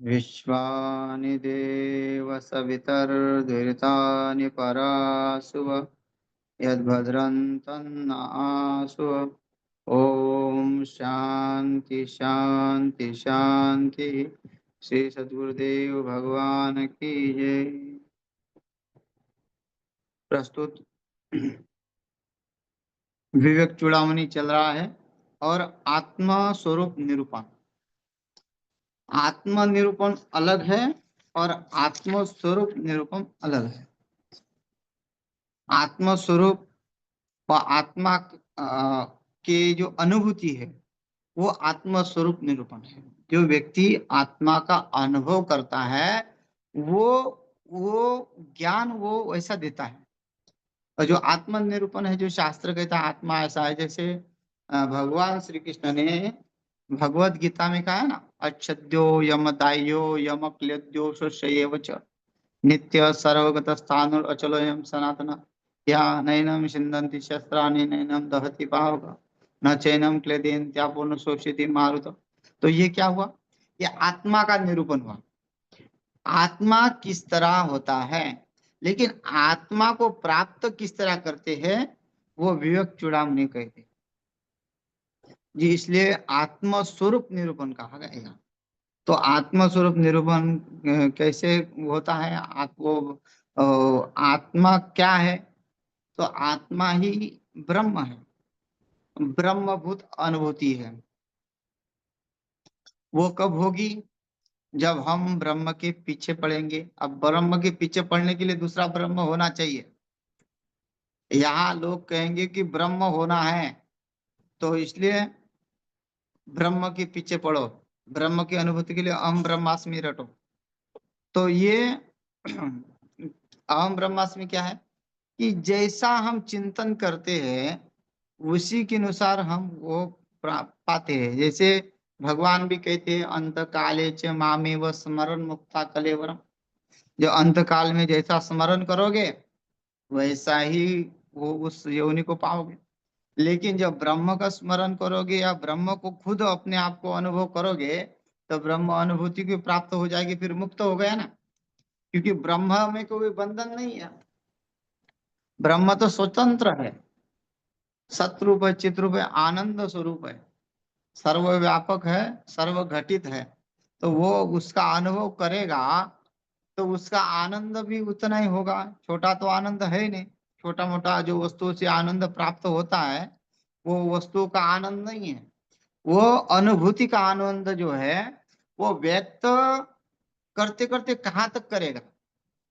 विश्वानि देव सवितर्दुरितानि परासुव यद्भद्रं तन्नासु। ओम शांति शांति शांति। श्री सद्गुरुदेव भगवान की जय। प्रस्तुत विवेक चूड़ामणि चल रहा है और आत्मा स्वरूप निरूपण। आत्म निरूपण अलग है और आत्म स्वरूप निरूपण अलग है। आत्म स्वरूप व आत्मा के जो अनुभूति है वो आत्म स्वरूप निरूपण है। जो व्यक्ति आत्मा का अनुभव करता है वो ज्ञान वो वैसा देता है। और जो आत्म निरूपण है, जो शास्त्र कहता है आत्मा ऐसा है, जैसे भगवान श्री कृष्ण ने भगवत गीता में कहा है ना, अच्छद्यो यमदायो यमक्लेद्यो शोष्येव च नित्य सर्वगत स्थान अचलो यम सनातन या नैनम छिन्दन्ति शस्त्राणि नैनम दहति पावक न चैनम क्लेदयन्त्यापो न शोषयति मारुत। तो ये क्या हुआ? ये आत्मा का निरूपण हुआ। आत्मा किस तरह होता है, लेकिन आत्मा को प्राप्त किस तरह करते हैं वो विवेक चूड़ामणि कहते जी। इसलिए आत्म स्वरूप निरूपण कहा गया। तो आत्म स्वरूप निरूपण कैसे होता है? आपको आत्मा क्या है? तो आत्मा ही ब्रह्म है, ब्रह्मभूत अनुभूति है। वो कब होगी? जब हम ब्रह्म के पीछे पड़ेंगे। अब ब्रह्म के पीछे पड़ने के लिए दूसरा ब्रह्म होना चाहिए। यहाँ लोग कहेंगे कि ब्रह्म होना है तो इसलिए ब्रह्म के पीछे पड़ो, ब्रह्म की अनुभूति के लिए अहम ब्रह्मास्मि रटो। तो ये अहम ब्रह्मास्मि क्या है कि जैसा हम चिंतन करते हैं उसी के अनुसार हम वो पाते हैं। जैसे भगवान भी कहते हैं अंत काले च मामेव स्मरण मुक्ता कलेवरम। जो अंत काल में जैसा स्मरण करोगे वैसा ही वो उस योनि को पाओगे। लेकिन जब ब्रह्म का स्मरण करोगे या ब्रह्म को खुद अपने आप को अनुभव करोगे तो ब्रह्म अनुभूति की प्राप्त हो जाएगी, फिर मुक्त हो गया ना। क्योंकि ब्रह्म में कोई बंधन नहीं है, ब्रह्म तो स्वतंत्र है, सतरूप है, चित्रूप है, आनंद स्वरूप है, सर्वव्यापक है, सर्वघटित है। तो वो उसका अनुभव करेगा तो उसका आनंद भी उतना ही होगा। छोटा तो आनंद है ही नहीं। छोटा मोटा जो वस्तु से आनंद प्राप्त होता है वो वस्तु का आनंद नहीं है। वो अनुभूति का आनंद जो है वो व्यक्त करते करते कहाँ तक करेगा,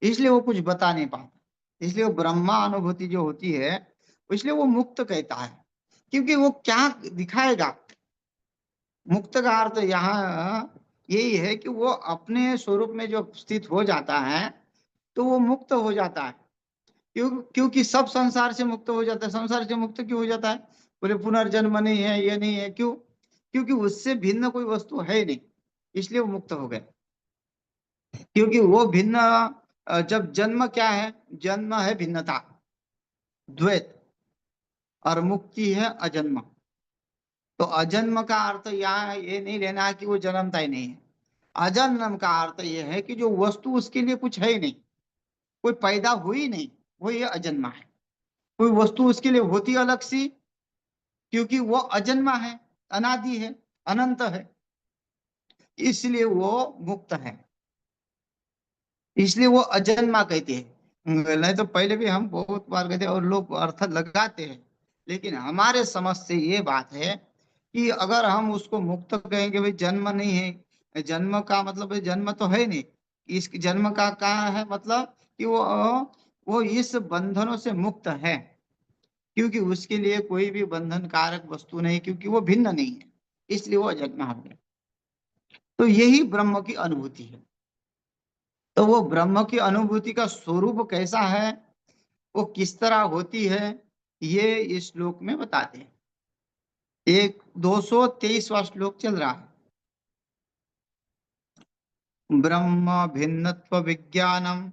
इसलिए वो कुछ बता नहीं पाता। इसलिए वो ब्रह्मा अनुभूति जो होती है इसलिए वो मुक्त कहता है, क्योंकि वो क्या दिखाएगा। मुक्त का अर्थ यहाँ यही है कि वो अपने स्वरूप में जो स्थित हो जाता है तो वो मुक्त हो जाता है। क्योंकि सब संसार से मुक्त हो जाता है। संसार से मुक्त क्यों हो जाता है? बोले पुनर्जन्म नहीं है, ये नहीं है। क्यों? क्योंकि उससे भिन्न कोई वस्तु है ही नहीं, इसलिए वो मुक्त हो गए। क्योंकि वो भिन्न जब जन्म क्या है? जन्म है भिन्नता, द्वैत, और मुक्ति है अजन्म। तो अजन्म का अर्थ यहाँ ये नहीं लेना है कि वो जन्मता ही नहीं है। अजन्म का अर्थ ये है कि जो वस्तु उसके लिए कुछ है ही नहीं, कोई पैदा हुई नहीं, वो ये अजन्मा है। कोई वस्तु उसके लिए होती अलग सी, क्योंकि वो अजन्मा है, अनादि है, अनंत है, इसलिए वो मुक्त है। इसलिए वो अजन्मा कहते हैं। नहीं तो पहले भी हम बहुत बार कहते हैं और लोग अर्थ लगाते हैं, लेकिन हमारे समझ से ये बात है कि अगर हम उसको मुक्त कहेंगे भाई जन्म नहीं है, जन्म का मतलब है जन्म तो है नहीं। इस जन्म का क्या है मतलब कि वो इस बंधनों से मुक्त है, क्योंकि उसके लिए कोई भी बंधन कारक वस्तु नहीं, क्योंकि वो भिन्न नहीं है, इसलिए वो अजन्मा हो गया। तो यही ब्रह्म की अनुभूति है। तो वो ब्रह्म की अनुभूति का स्वरूप कैसा है, वो किस तरह होती है, ये इस श्लोक में बताते हैं। एक 223वां श्लोक चल रहा है। ब्रह्म भिन्नत्व विज्ञानम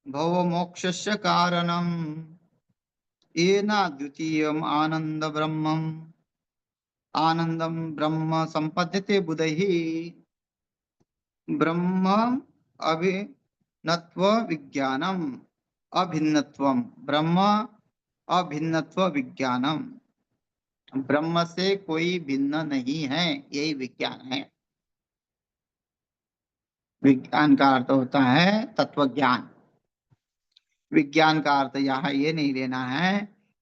भव मोक्षस्य कारणम येन द्वितीयम आनंद ब्रह्मम आनंदम ब्रह्म संपद्यते बुधैः। ब्रह्म अभिन्नत्व विज्ञानम, अभिन्नत्वम ब्रह्म, अभिन्नत्व विज्ञानम, ब्रह्म से कोई भिन्न नहीं है, यही विज्ञान है। विज्ञान का अर्थ होता है तत्व ज्ञान। विज्ञान का अर्थ यहाँ ये नहीं लेना है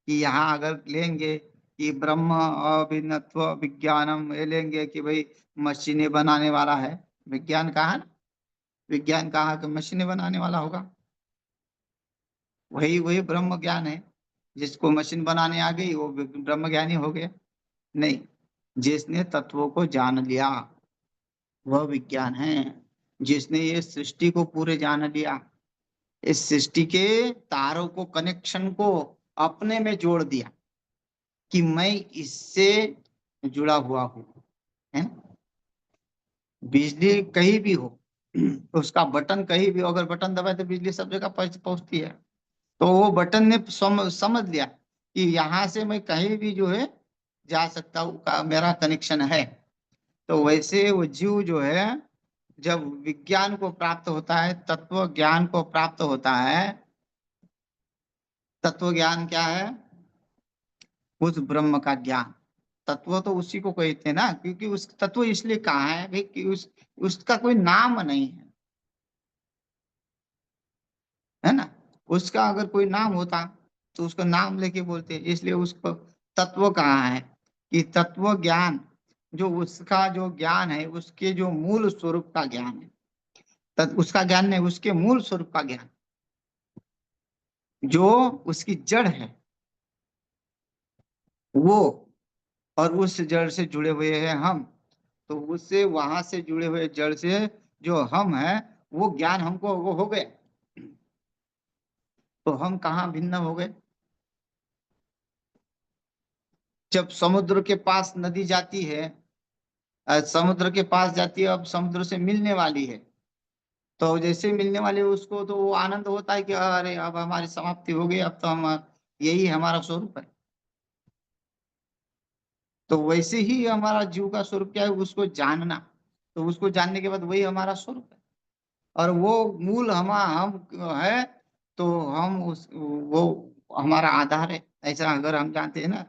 कि यहाँ अगर लेंगे कि ब्रह्म अभिन्नत्व विज्ञानम, ये लेंगे कि भाई मशीनें बनाने वाला है। विज्ञान कहाँ है? विज्ञान कहाँ कि मशीनें बनाने वाला होगा? वही वही ब्रह्म ज्ञान है। जिसको मशीन बनाने आ गई वो ब्रह्म ज्ञानी हो गया? नहीं, जिसने तत्वों को जान लिया वह विज्ञान है। जिसने ये सृष्टि को पूरे जान लिया, इस सृष्टि के तारों को, कनेक्शन को अपने में जोड़ दिया कि मैं इससे जुड़ा हुआ हूं, है ना? बिजली कहीं भी हो, उसका बटन कहीं भी हो, अगर बटन दबाए तो बिजली सब जगह पहुंचती है। तो वो बटन ने समझ लिया कि यहाँ से मैं कहीं भी जो है जा सकता हूँ, का मेरा कनेक्शन है। तो वैसे वो जीव जो है जब विज्ञान को प्राप्त होता है, तत्व ज्ञान को प्राप्त होता है। तत्व ज्ञान क्या है? उस ब्रह्म का ज्ञान। तत्व तो उसी को कहते हैं ना, क्योंकि उस तत्व इसलिए कहा है भाई कि उसका कोई नाम नहीं है ना? उसका अगर कोई नाम होता तो उसका नाम लेके बोलते, इसलिए उसको तत्व कहा है कि तत्व ज्ञान, जो उसका जो ज्ञान है, उसके जो मूल स्वरूप का ज्ञान है। उसका ज्ञान नहीं, उसके मूल स्वरूप का ज्ञान, जो उसकी जड़ है वो, और उस जड़ से जुड़े हुए हैं हम। तो उससे, वहां से जुड़े हुए जड़ से जो हम हैं, वो ज्ञान हमको वो हो गए। तो हम कहाँ भिन्न हो गए? जब समुद्र के पास नदी जाती है, समुद्र के पास जाती है, अब समुद्र से मिलने वाली है, तो जैसे मिलने वाली है उसको तो वो आनंद होता है कि अरे अब हमारी समाप्ति हो गई, अब तो हम, यही हमारा स्वरूप है। तो वैसे ही हमारा जीव का स्वरूप क्या है? उसको जानना। तो उसको जानने के बाद वही हमारा स्वरूप है, और वो मूल हम है। तो हम उस वो हमारा आधार है। ऐसा अगर हम जानते हैं ना,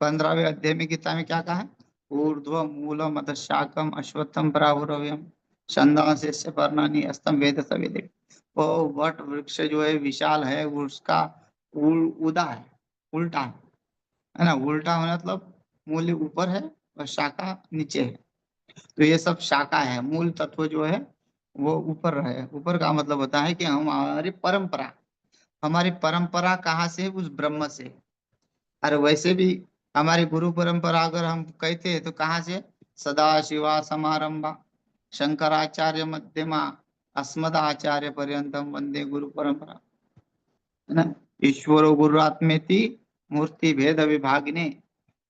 15वें अध्याय में गीता में क्या कहा है? ऊर्ध्व मूलम अधः शाखम अश्वत्थम प्राहुरव्यम छंदांस्य पर्णानि अस्तम वेद सवेदे। वो वट वृक्ष जो है विशाल है, उसका उदा है, उल्टा है ना? उल्टा होना मतलब मूल ऊपर है और शाखा नीचे है। तो ये सब शाखा है, मूल तत्व जो है वो ऊपर है। ऊपर का मतलब होता है कि हमारी परंपरा कहाँ से है? उस ब्रह्म से। और वैसे भी हमारी गुरु परंपरा अगर हम कहते हैं तो कहाँ से? सदा शिवा समारंभा शंकराचार्य मध्यमा अस्मदाचार्य पर्यंतम वंदे गुरु परंपरा, है ना? ईश्वरो गुरुरात्मेति मूर्ति भेद विभागिने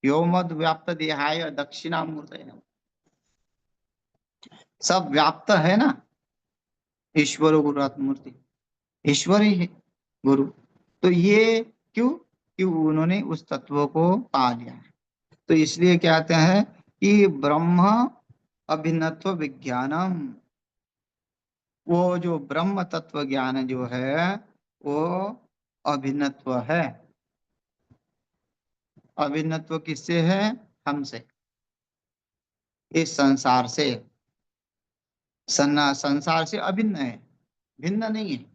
व्योमद व्याप्त देहाय दक्षिणा मूर्त। सब व्याप्त है ना, ईश्वर गुरुआत्म मूर्ति, ईश्वर ही है गुरु। तो ये क्यों? क्यों उन्होंने उस तत्व को पा लिया है। तो इसलिए कहते हैं कि ब्रह्म अभिन्नत्व विज्ञानम, वो जो ब्रह्म तत्व ज्ञान जो है वो अभिन्नत्व है। अभिन्नत्व किससे है? हमसे, इस संसार से। संसार से अभिन्न है, भिन्न नहीं है।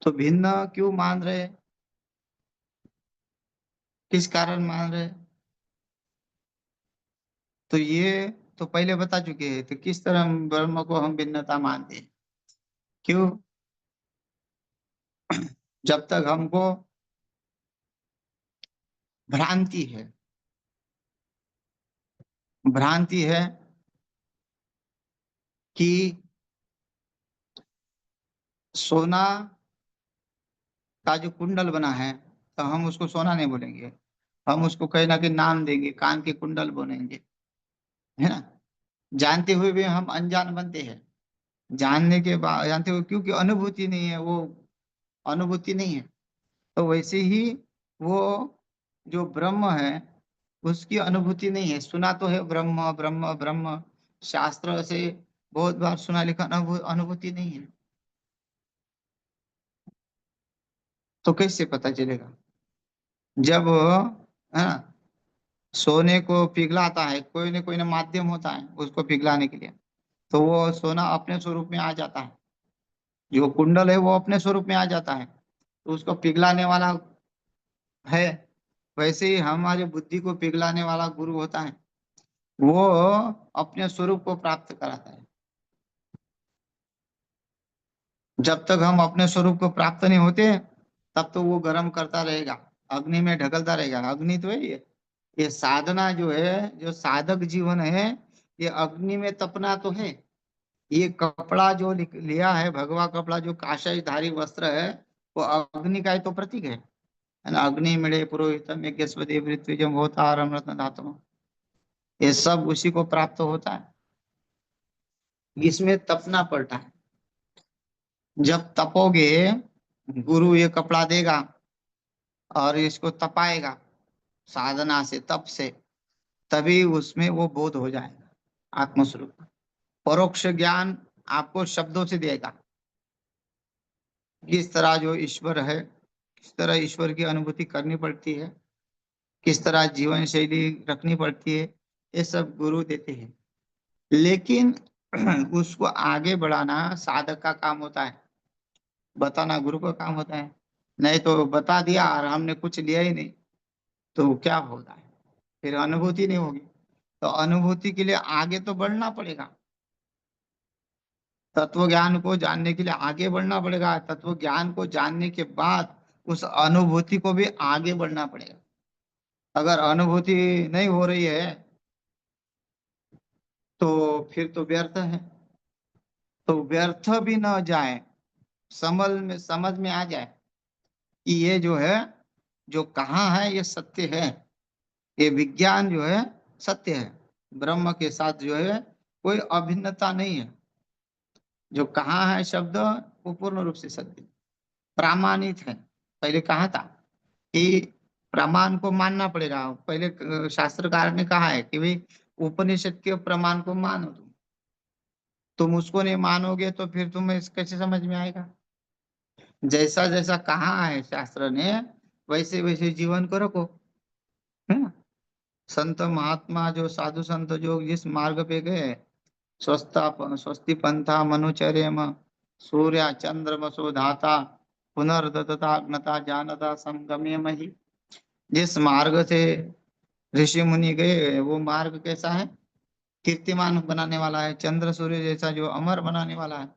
तो भिन्न क्यों मान रहे? किस कारण मान रहे? तो ये तो पहले बता चुके हैं। तो किस तरह हम ब्रह्म को हम भिन्नता मानते हैं? क्यों? जब तक हमको भ्रांति है, भ्रांति है कि सोना का जो कुंडल बना है, तो हम उसको सोना नहीं बोलेंगे, हम उसको कहीं ना कहीं नाम देंगे, कान के कुंडल बोलेंगे, है ना? जानते हुए भी हम अनजान बनते हैं। जानने के बाद, जानते हुए, क्योंकि अनुभूति नहीं है वो, अनुभूति नहीं है। तो वैसे ही वो जो ब्रह्म है उसकी अनुभूति नहीं है। सुना तो है ब्रह्म ब्रह्म ब्रह्म, शास्त्र से बहुत बार सुना, लेकिन अनुभूति नहीं है। तो कैसे पता चलेगा? जब है ना, सोने को पिघलाता है, कोई न कोई ना माध्यम होता है उसको पिघलाने के लिए, तो वो सोना अपने स्वरूप में आ जाता है। जो कुंडल है वो अपने स्वरूप में आ जाता है, तो उसको पिघलाने वाला है। वैसे ही हमारी बुद्धि को पिघलाने वाला गुरु होता है, वो अपने स्वरूप को प्राप्त कराता है। जब तक हम अपने स्वरूप को प्राप्त नहीं होते, तब तो वो गर्म करता रहेगा, अग्नि में ढकलता रहेगा। अग्नि तो है ये साधना जो है, जो साधक जीवन है, ये अग्नि में तपना तो है। ये कपड़ा जो लिया है, भगवा कपड़ा जो काषायधारी वस्त्र है, वो अग्नि का ही तो प्रतीक है ना। अग्नि मिले पुरोहितम यज्ञस्पति पृथ्वीजम होतारम रत्न धातु, ये सब उसी को प्राप्त होता है। इसमें तपना पड़ता है। जब तपोगे, गुरु ये कपड़ा देगा और इसको तपाएगा साधना से, तप से, तभी उसमें वो बोध हो जाएगा आत्मस्वरूप। परोक्ष ज्ञान आपको शब्दों से देगा, किस तरह जो ईश्वर है, किस तरह ईश्वर की अनुभूति करनी पड़ती है, किस तरह जीवन शैली रखनी पड़ती है, ये सब गुरु देते हैं। लेकिन उसको आगे बढ़ाना साधक का काम होता है, बताना गुरु का काम होता है। नहीं तो बता दिया और हमने कुछ लिया ही नहीं, तो क्या होगा? फिर अनुभूति नहीं होगी। तो अनुभूति के लिए आगे तो बढ़ना पड़ेगा, तत्व ज्ञान को जानने के लिए आगे बढ़ना पड़ेगा। तत्व ज्ञान को जानने के बाद उस अनुभूति को भी आगे बढ़ना पड़ेगा। अगर अनुभूति नहीं हो रही है, तो फिर तो व्यर्थ है। तो व्यर्थ भी न जाए, समझ में आ जाए कि ये जो है, जो कहाँ है ये सत्य है, ये विज्ञान जो है सत्य है। ब्रह्म के साथ जो है कोई अभिन्नता नहीं है। जो कहाँ है शब्द, वो पूर्ण रूप से सत्य प्रामाणिक है। पहले कहा था कि प्रमाण को मानना पड़ेगा। पहले शास्त्रकार ने कहा है कि भाई उपनिषद के प्रमाण को मानो। तुम उसको नहीं मानोगे तो फिर तुम्हें कैसे समझ में आएगा? जैसा जैसा कहा है शास्त्र ने, वैसे वैसे जीवन को रखो, है ना। संत महात्मा जो साधु संत जो जिस मार्ग पे गए, स्वस्ति पंथा मनुचर्यम, सूर्य चंद्रमसो धाता, पुनर्दता ज्ञता जानता संगम्य मही। जिस मार्ग से ऋषि मुनि गए, वो मार्ग कैसा है? कीर्तिमान बनाने वाला है, चंद्र सूर्य जैसा जो अमर बनाने वाला है।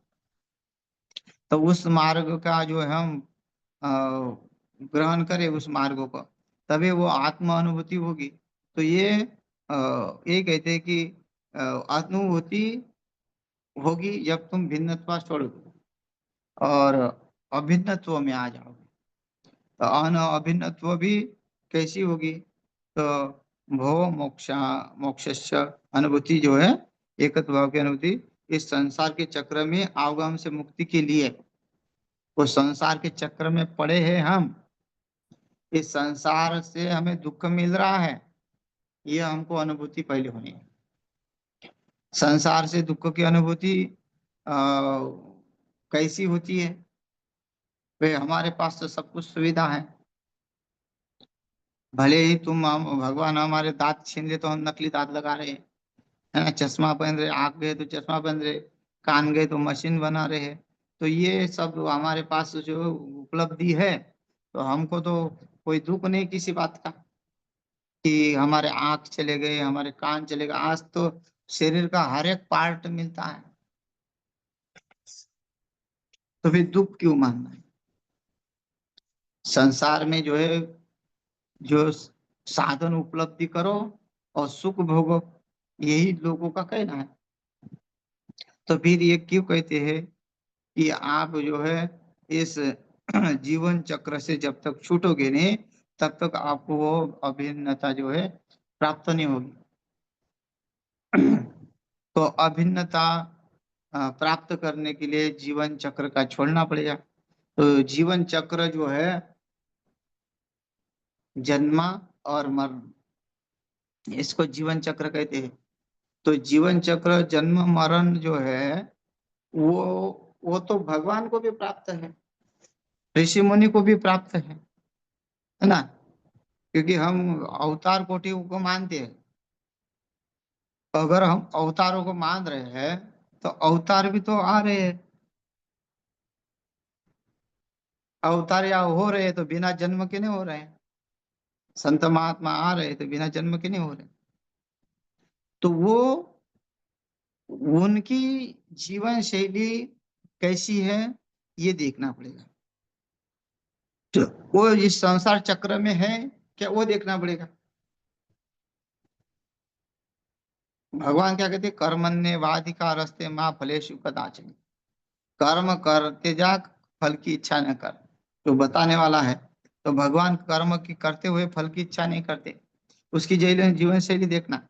तो उस मार्ग का जो है हम अ, ग्रहण करें उस मार्ग को, तभी वो आत्म अनुभूति होगी। तो ये कहते हैं कि अनुभूति होगी जब तुम भिन्नत्व छोड़ोगे और अभिन्नत्व में आ जाओगे। तो अभिन्नत्व भी कैसी होगी? तो भो मोक्षा मोक्ष अनुभूति जो है, एकत्व भाव की अनुभूति, इस संसार के चक्र में आगम से मुक्ति के लिए, वो संसार के चक्र में पड़े हैं हम, इस संसार से हमें दुख मिल रहा है, ये हमको अनुभूति पहले होनी है। संसार से दुख की अनुभूति आ, कैसी होती है? वे हमारे पास तो सब कुछ सुविधा है। भले ही भगवान हमारे दांत छीन ले तो हम नकली दांत लगा रहे हैं, है ना। चश्मा पहन रहे, आंख गए तो चश्मा पहन रहे, कान गए तो मशीन बना रहे हैं। तो ये सब हमारे पास जो उपलब्धि है, तो हमको तो कोई दुख नहीं किसी बात का कि हमारे आंख चले गए, हमारे कान चले गए। आज तो शरीर का हर एक पार्ट मिलता है, तो फिर दुख क्यों मानना है? संसार में जो है, जो साधन उपलब्धि करो और सुख भोगो, यही लोगों का कहना है। तो फिर ये क्यों कहते हैं कि आप जो है इस जीवन चक्र से जब तक छूटोगे नहीं, तब तक आपको वो अभिन्नता जो है प्राप्त नहीं होगी। तो अभिन्नता प्राप्त करने के लिए जीवन चक्र का छोड़ना पड़ेगा। तो जीवन चक्र जो है, जन्मा और मरण, इसको जीवन चक्र कहते हैं। तो जीवन चक्र, जन्म मरण जो है, वो तो भगवान को भी प्राप्त है, ऋषि मुनि को भी प्राप्त है ना। क्योंकि हम अवतार कोटि को मानते हैं। अगर हम अवतारों को मान रहे हैं तो अवतार भी तो आ रहे हैं। अवतार या हो रहे हैं तो बिना जन्म के नहीं हो रहे हैं। संत महात्मा आ रहे हैं तो बिना जन्म के नहीं हो रहे। तो वो उनकी जीवन शैली कैसी है, ये देखना पड़ेगा। तो वो इस संसार चक्र में है क्या, वो देखना पड़ेगा। भगवान क्या कहते, कर्मण्य वाधिका रस्ते माँ फलेषु कदाचन। कर्म करते जा, फल की इच्छा न कर, जो बताने वाला है। तो भगवान कर्म की करते हुए फल की इच्छा नहीं करते। उसकी जीवन शैली देखना।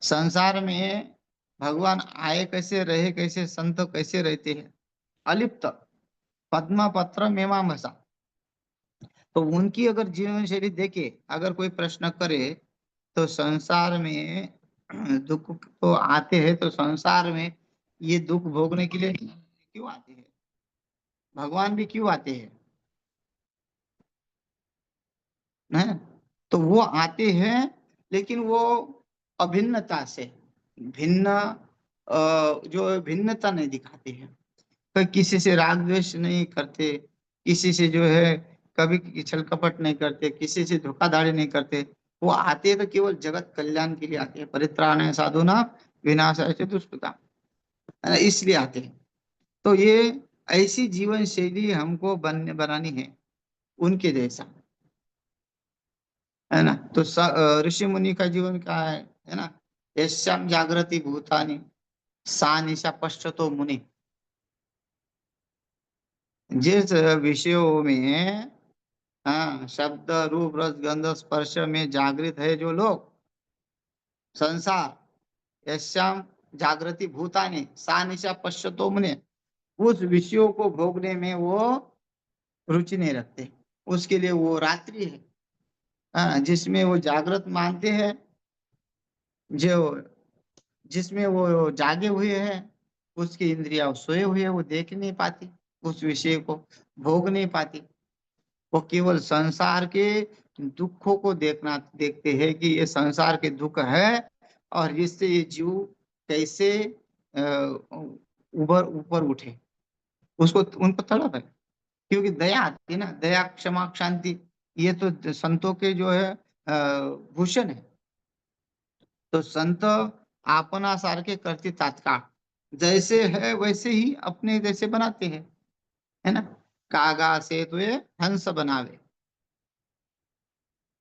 संसार में भगवान आए कैसे, रहे कैसे, संत कैसे रहते हैं, अलिप्त, पद्म पत्र मीमांसा। तो उनकी अगर जीवन शैली देखे, अगर कोई प्रश्न करे तो संसार में दुख तो आते हैं, तो संसार में ये दुख भोगने के लिए क्यों आते हैं, भगवान भी क्यों आते हैं, है। तो वो आते हैं, लेकिन वो अभिन्नता से, भिन्न, जो भिन्नता नहीं दिखाते हैं। कोई किसी से राग द्वेष नहीं करते, किसी से जो है कभी छल कपट नहीं करते, किसी से धोखाधड़ी नहीं करते। वो आते हैं तो केवल जगत कल्याण के लिए आते हैं, परित्राणाय साधूनां विनाशाय च दुष्कृतां, है ना, इसलिए आते हैं। तो ये ऐसी जीवन शैली हमको बनानी है, उनके जैसा, है ना। तो ऋषि मुनि का जीवन क्या है ना, यस्याम जागृति भूतानि सा निशा पश्यतो मुनि। जिस विषयों में, हाँ, शब्द रूप रस गंध स्पर्श में जागृत है जो लोग, संसार, यस्याम जागृति भूतानि सा निशा पश्यतो मुनि, उस विषयों को भोगने में वो रुचि नहीं रखते। उसके लिए वो रात्रि है। हाँ, जिसमें वो जागृत मानते हैं, जो जिसमें वो जागे हुए हैं, उसकी इंद्रियां सोए हुए है, वो देख नहीं पाती, उस विषय को भोग नहीं पाती। वो केवल संसार के दुखों को देखते हैं कि ये संसार के दुख है, और इससे ये जीव कैसे ऊपर ऊपर उठे, उसको, उनको तड़प है। क्योंकि दया आती है ना, दया क्षमा शांति, ये तो संतों के जो है भूषण है। तो संत आपना सारखे करते तात्काळ, जैसे है वैसे ही अपने जैसे बनाते हैं, है ना। कागा से तो ये हंस बनावे,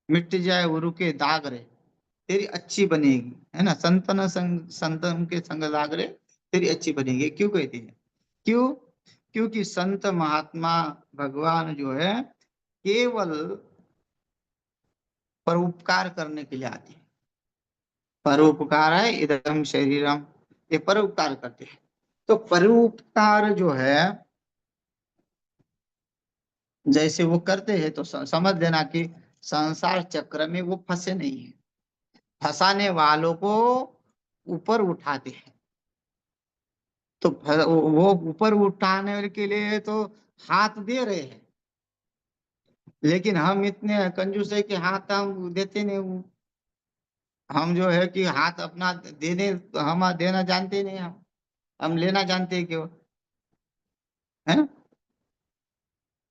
मिट जाए उरु के दाग रे, तेरी अच्छी बनेगी, है ना। संतन के संग दाग रे, तेरी अच्छी बनेगी, क्यों कहते हैं, क्यों, क्योंकि संत महात्मा भगवान जो है केवल परोपकार करने के लिए आते हैं। परोपकार है इदम शरीरम, ये परोपकार करते हैं। तो परोपकार जो है, जैसे वो करते हैं, तो समझ लेना कि संसार चक्र में वो फंसे नहीं है, फंसाने वालों को ऊपर उठाते हैं। तो वो ऊपर उठाने के लिए तो हाथ दे रहे हैं, लेकिन हम इतने कंजूस है कि हाथ हम देते नहीं। हम जो है कि हाथ अपना देने, हम देना जानते नहीं, हम लेना जानते हैं क्यों, है।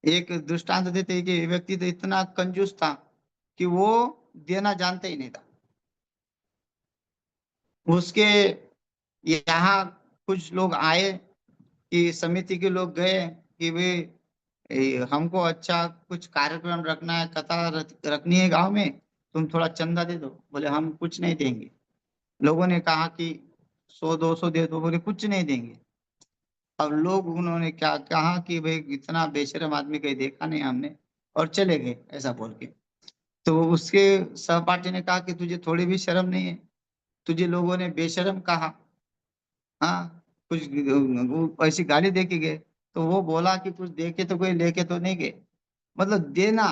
एक दृष्टांत देते हैं कि व्यक्ति तो इतना कंजूस था कि वो देना जानता ही नहीं था। उसके यहाँ कुछ लोग आए, कि समिति के लोग गए कि वे हमको अच्छा कुछ कार्यक्रम रखना है, कथा रखनी है गांव में, तुम थोड़ा चंदा दे दो। बोले हम कुछ नहीं देंगे। लोगों ने कहा कि 100-200 दे दो, बोले कुछ नहीं देंगे। अब लोग, उन्होंने क्या कहा कि भाई इतना बेशर्म आदमी कहीं देखा नहीं हमने, और चले गए ऐसा बोल के। तो उसके सहपाठी ने कहा कि तुझे थोड़ी भी शर्म नहीं है, तुझे लोगों ने बेशर्म कहा, हाँ, कुछ वो ऐसी गाली दे के गए। तो वो बोला कि कुछ दे के तो कोई लेके तो नहीं गए, मतलब देना,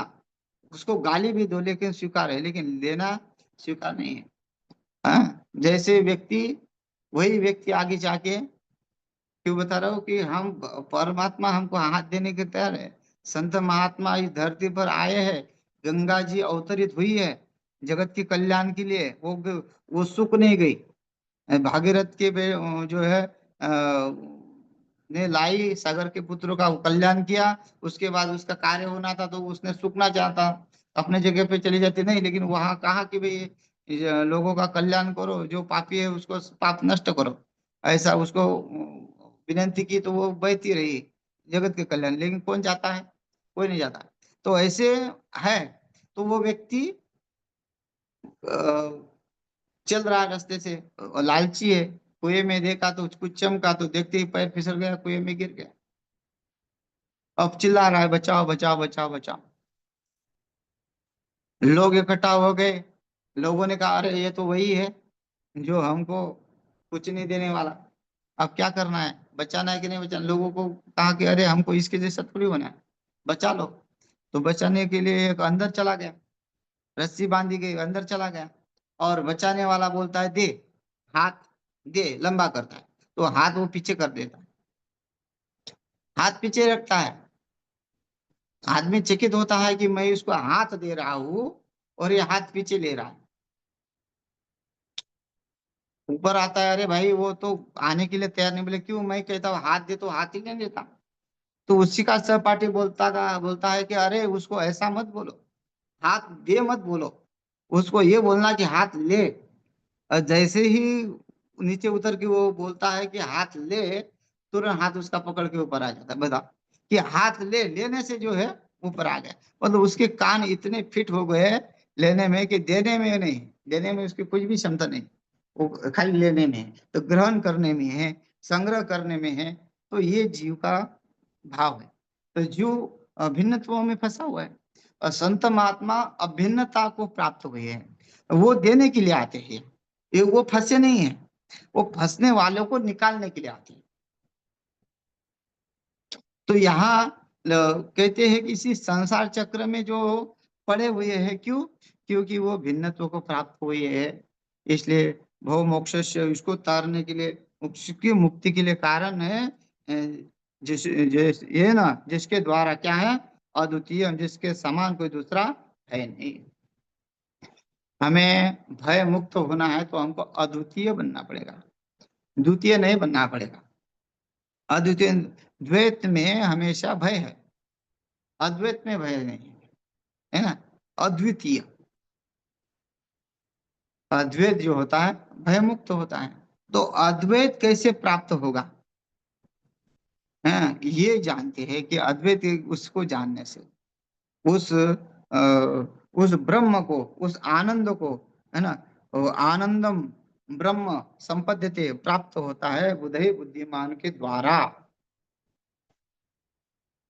उसको गाली भी दो लेकिन स्वीकार है, लेकिन लेना स्वीकार नहीं है। हाँ, जैसे व्यक्ति, वही व्यक्ति आगे जाके क्यों बता रहा हूँ कि हम परमात्मा हमको हाथ देने के तैयार है। संत महात्मा इस धरती पर आए हैं, गंगा जी अवतरित हुई है जगत के कल्याण के लिए। वो सुख नहीं गई। भागीरथ के जो है ने लाई सागर के पुत्रों का कल्याण किया। उसके बाद उसका कार्य होना था तो उसने सुखना चाहता, अपने जगह पे चली जाती नहीं, लेकिन वहां कहा कि भाई ये लोगों का कल्याण करो, जो पापी है उसको पाप नष्ट करो। ऐसा उसको विनती की तो वो बहती रही जगत के कल्याण, लेकिन कौन जाता है? कोई नहीं जाता। तो ऐसे है। तो वो व्यक्ति चल रहा है रास्ते से, लालची है। कुएं में देखा तो कुछ चमका, तो देखते ही पैर फिसल गया, कुएं में गिर गया। अब चिल्ला रहा है बचाओ बचाओ बचाओ बचाओ। लोग इकट्ठा हो गए। लोगों ने कहा अरे ये तो वही है जो हमको कुछ नहीं देने वाला। अब क्या करना है, बचाना है कि नहीं बचाना? लोगों को कहा कि अरे हमको इसके जैसा थोड़ी होना है, बचा लो। तो बचाने के लिए एक अंदर चला गया, रस्सी बांधी गई, अंदर चला गया। और बचाने वाला बोलता है दे हाथ, दे, लंबा करता है। तो हाथ वो पीछे कर देता है, हाथ पीछे रखता है। आदमी चकित होता है कि मैं उसको हाथ दे रहा हूं और ये हाथ पीछे ले रहा है। ऊपर आता है, अरे भाई वो तो आने के लिए तैयार नहीं। बोले क्यों? मैं कहता हूँ हाथ दे, तो हाथ ही नहीं देता। तो उसी का सहपाठी बोलता है कि अरे उसको ऐसा मत बोलो, हाथ दे मत बोलो, उसको ये बोलना कि हाथ ले। और जैसे ही नीचे उतर के वो बोलता है कि हाथ ले, तुरंत हाथ उसका पकड़ के ऊपर आ जाता है। बता कि हाथ ले, लेने से जो है ऊपर आ गया। मतलब उसके कान इतने फिट हो गए लेने में कि देने में नहीं, देने में उसकी कुछ भी क्षमता नहीं। वो खाली लेने में है, तो ग्रहण करने में है, संग्रह करने में है। तो ये जीव का भाव है। तो जीव भिन्नत्वों में फंसा हुआ है। और संत महात्मा अभिन्नता को प्राप्त हुए हैं, वो देने के लिए आते हैं। ये वो फंसे नहीं है, वो फंसने वालों को निकालने के लिए आते हैं। तो यहाँ कहते हैं कि इसी संसार चक्र में जो पड़े हुए हैं, क्यों? क्योंकि वो भिन्नत्व को प्राप्त हुए है। इसलिए भव मोक्ष से उसको तारने के लिए, उसकी मुक्ति के लिए कारण है ये ना, जिसके द्वारा क्या है, अद्वितीय, जिसके समान कोई दूसरा है नहीं। हमें भय मुक्त होना है तो हमको अद्वितीय बनना पड़ेगा, द्वितीय नहीं बनना पड़ेगा। अद्वितीय, द्वैत में हमेशा भय है, अद्वैत में भय नहीं है, है ना? अद्वितीय, अद्वैत जो होता है भय मुक्त होता है। तो अद्वैत कैसे प्राप्त होगा? है, ये जानते हैं कि अद्वैत उसको जानने से, उस उस ब्रह्म को, उस आनंद को, है ना, वो आनंदम ब्रह्म संपद्यते, प्राप्त होता है बुद्धि बुद्धिमान के द्वारा।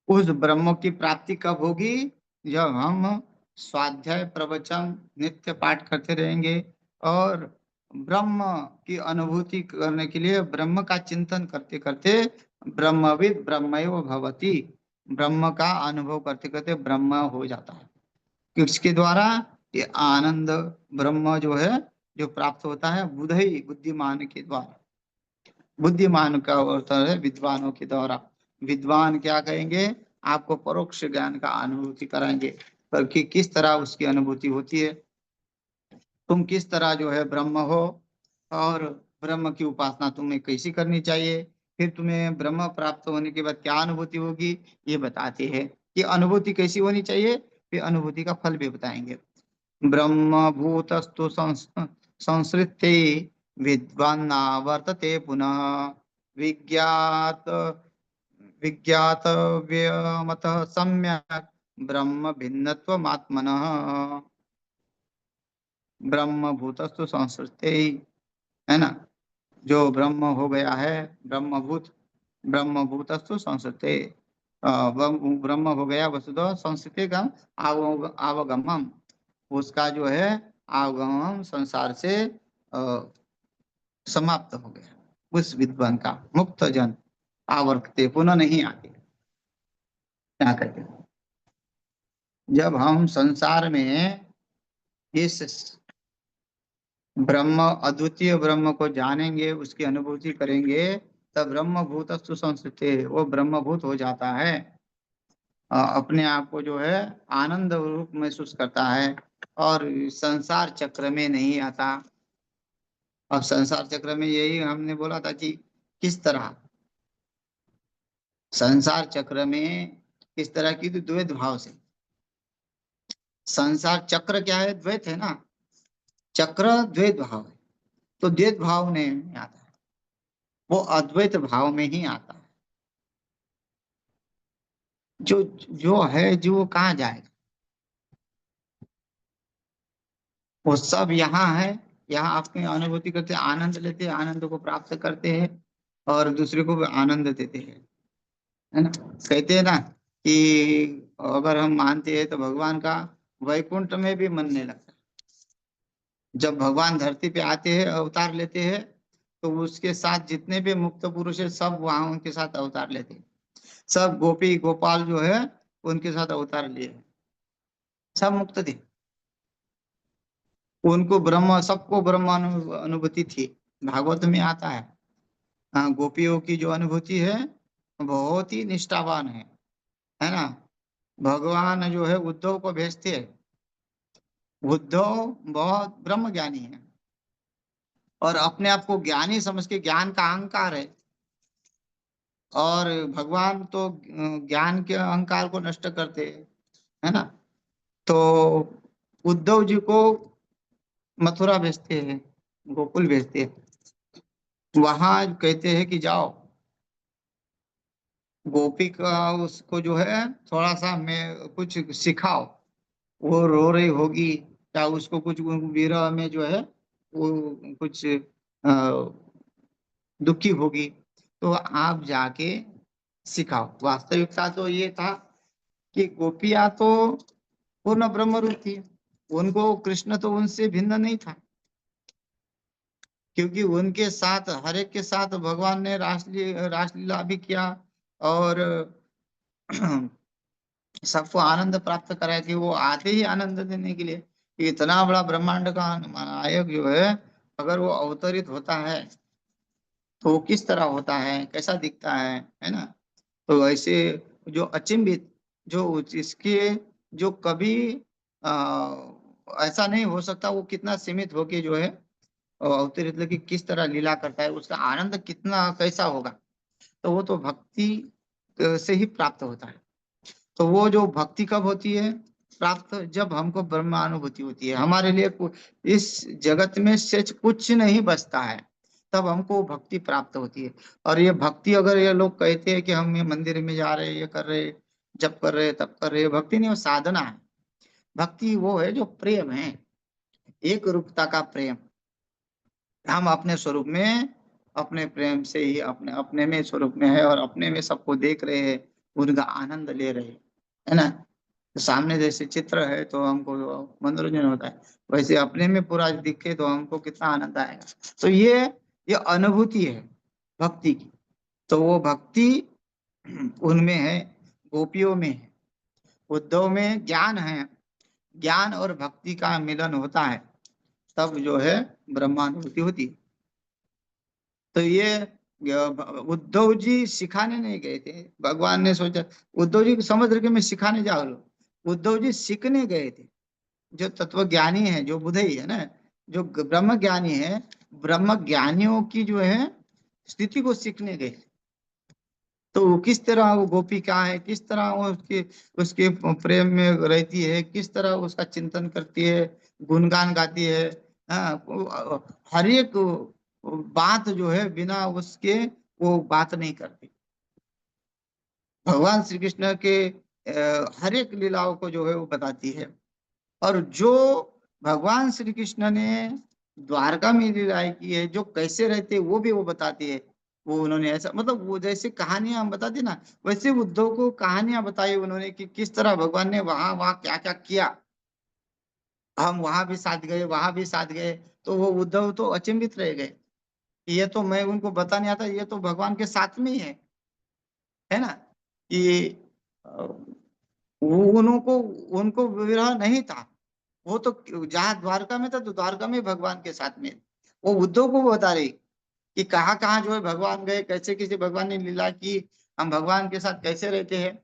उस ब्रह्म की प्राप्ति कब होगी? जब हम स्वाध्याय प्रवचन नित्य पाठ करते रहेंगे और ब्रह्म की अनुभूति करने के लिए ब्रह्म का चिंतन करते करते, ब्रह्मविद ब्रह्मैव भवति, ब्रह्म का अनुभव करते करते ब्रह्म हो जाता है। किसके द्वारा? ये आनंद ब्रह्म जो है, जो प्राप्त होता है बुद्धि बुद्धिमान के द्वारा। बुद्धिमान का अर्थ है विद्वानों के द्वारा। विद्वान क्या कहेंगे? आपको परोक्ष ज्ञान का अनुभूति कराएंगे, पर कि किस तरह उसकी अनुभूति होती है, तुम किस तरह जो है ब्रह्म हो, और ब्रह्म की उपासना तुम्हें कैसी करनी चाहिए, फिर तुम्हें ब्रह्म प्राप्त होने के बाद क्या अनुभूति होगी, ये बताते हैं कि अनुभूति कैसी होनी चाहिए। फिर अनुभूति का फल भी बताएंगे। ब्रह्म भूतस्तु संसृते विद्वान्ना वर्तते पुनः विज्ञात विज्ञातव्यमतः सम्यक् ब्रह्म भिन्नत्वमात्मनः। ब्रह्म भूतस्तु संसृते, है ना, जो ब्रह्म हो गया है, ब्रह्मभूत, ब्रह्मभूतस्तु संसृते, ब्रह्म हो गया वसुधो संस्कृति का आवागमम, उसका जो है आगमन संसार से समाप्त हो गया। उस विद्वान का, मुक्त जन आवर्तते, पुनः नहीं आते। क्या कहते हैं? जब हम संसार में इस ब्रह्म, अद्वितीय ब्रह्म को जानेंगे, उसकी अनुभूति करेंगे, तब ब्रह्म भूत सुसंस्कृति, वो ब्रह्म भूत हो जाता है। अपने आप को जो है आनंद रूप महसूस करता है और संसार चक्र में नहीं आता। अब संसार चक्र में यही हमने बोला था कि किस तरह संसार चक्र में, किस तरह की, तो द्वैत भाव से। संसार चक्र क्या है? द्वैत है ना, चक्र द्वैत भाव है। तो द्वैत भाव नहीं आता है, वो अद्वैत भाव में ही आता है। जो जो है, जो वो कहाँ जाएगा? वो सब यहाँ है। यहाँ आपकी अनुभूति करते हैं, आनंद लेते हैं, आनंद को प्राप्त करते हैं और दूसरे को भी आनंद देते हैं, है ना। कहते हैं ना कि अगर हम मानते हैं तो भगवान का वैकुंठ में भी मन नहीं लगता। जब भगवान धरती पे आते हैं, अवतार लेते हैं, तो उसके साथ जितने भी मुक्त पुरुष है सब वहां उनके साथ अवतार लेते हैं। सब गोपी गोपाल जो है उनके साथ अवतार लिए, सब मुक्त थे। उनको ब्रह्म, सबको ब्रह्म अनुभूति थी। भागवत में आता है। हाँ, गोपियों की जो अनुभूति है बहुत ही निष्ठावान है ना। भगवान जो है उद्धव को भेजते हैं। उद्धव बहुत ब्रह्म ज्ञानी है और अपने आप को ज्ञानी समझ के, ज्ञान का अहंकार है। और भगवान तो ज्ञान के अहंकार को नष्ट करते हैं, है ना। तो उद्धव जी को मथुरा भेजते हैं, गोकुल भेजते हैं। वहां कहते हैं कि जाओ, गोपी का उसको जो है थोड़ा सा मैं कुछ सिखाओ। वो रो रही होगी या उसको कुछ विरह में जो है वो कुछ दुखी होगी, तो आप जाके सिखाओ। वास्तविकता तो ये था कि गोपियां तो पूर्ण ब्रह्म रूप थी। उनको कृष्ण तो उनसे भिन्न नहीं था, क्योंकि उनके साथ, हर एक के साथ भगवान ने रासलीला भी किया और सबको आनंद प्राप्त कराया कि वो आते ही आनंद देने के लिए। कि इतना बड़ा ब्रह्मांड का नायक जो है, अगर वो अवतरित होता है तो वो किस तरह होता है, कैसा दिखता है ना। तो ऐसे जो अचिंभित, जो इसके, जो कभी ऐसा नहीं हो सकता, वो कितना सीमित होके जो है अवतरित लेके किस तरह लीला करता है, उसका आनंद कितना कैसा होगा। तो वो तो भक्ति से ही प्राप्त होता है। तो वो जो भक्ति कब होती है प्राप्त? जब हमको ब्रह्मानुभूति होती है, हमारे लिए इस जगत में सच कुछ नहीं बचता है, तब हमको भक्ति प्राप्त होती है। और ये भक्ति, अगर ये लोग कहते हैं कि हम ये मंदिर में जा रहे, ये कर रहे, जब कर रहे तब कर रहे, भक्ति नहीं, वो साधना है। भक्ति वो है जो प्रेम है, एक रूपता का प्रेम। हम अपने स्वरूप में, अपने प्रेम से ही अपने अपने में स्वरूप में है और अपने में सबको देख रहे हैं, उनका आनंद ले रहे हैं, है ना। तो सामने जैसे चित्र है तो हमको मनोरंजन होता है, वैसे अपने में पूरा दिखे तो हमको कितना आनंद आएगा। तो ये अनुभूति है भक्ति की। तो वो भक्ति उनमें है, गोपियों में है। उद्धव में ज्ञान है, ज्ञान और भक्ति का मिलन होता है, तब जो है ब्रह्मानुभूति होती है। तो उद्धव जी सिखाने नहीं गए थे। भगवान ने सोचा उद्धव जी को समुद्र के में सिखाने जाओ लो, उद्धव जी सीखने गए थे। जो तत्व ज्ञानी है, जो बुद्धि है ना, जो ब्रह्म ज्ञानी है, ब्रह्म ज्ञानियों की जो है स्थिति को सीखने गए। तो वो किस तरह, वो गोपी क्या है, किस तरह वो उसके उसके प्रेम में रहती है, किस तरह उसका चिंतन करती है, गुणगान गाती है। हाँ, हर एक बात जो है बिना उसके वो बात नहीं करती। भगवान श्री कृष्ण के हर एक लीलाओं को जो है वो बताती है। और जो भगवान श्री कृष्ण ने द्वारका में लीलाएं की है, जो कैसे रहते वो भी वो बताती है। वो उन्होंने ऐसा, मतलब वो जैसे कहानियां हम बताते ना, वैसे उद्धव को कहानियां बताई उन्होंने कि किस तरह भगवान ने वहां वहां क्या क्या किया। हम वहां भी साथ गए, वहां भी साथ गए। तो वो उद्धव तो अचंभित रह गए कि ये तो मैं उनको बता नहीं आता, ये तो भगवान के साथ में ही है ना। कि वो उनको उनको विरह नहीं था। वो तो जहाँ द्वारका में था तो द्वारका में भगवान के साथ में, वो उद्धव को बता रही कि कहाँ कहाँ जो है भगवान गए, कैसे कैसे भगवान ने लीला की, हम भगवान के साथ कैसे रहते हैं।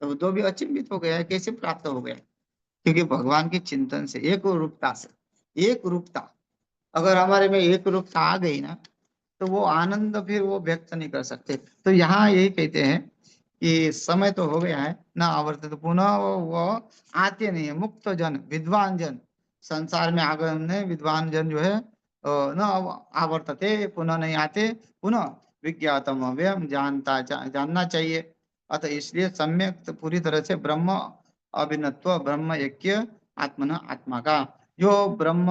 तो उद्धव भी अचंभित हो गया, कैसे प्राप्त हो गया, क्योंकि भगवान के चिंतन से, एक रूपता से, एक रूपता, अगर हमारे में एक रूपता आ गई ना, तो वो आनंद फिर वो व्यक्त नहीं कर सकते। तो यहाँ यही कहते हैं कि समय तो हो गया है ना, आवर्त तो पुनः वो आते नहीं है। मुक्त जन, विद्वान जन, संसार में आगमने विद्वान जन जो है न आवर्तते, पुनः नहीं आते, पुनः विज्ञातम अव्ययम, जानना चाहिए। अतः इसलिए सम्यक तो पूरी तरह से ब्रह्म अभिन्नत्व, ब्रह्म ऐक्य आत्मन आत्मा का, जो ब्रह्म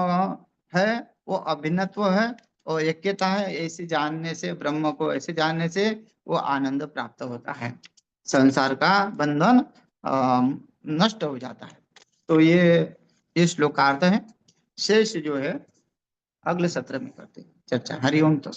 है वो अभिन्नत्व है और ऐक्यता है। ऐसे जानने से, ब्रह्म को ऐसे जानने से वो आनंद प्राप्त होता है, संसार का बंधन नष्ट हो जाता है। तो ये श्लोकार्थ है। शेष जो है अगले सत्र में करते हैं चर्चा। हरिओम। तो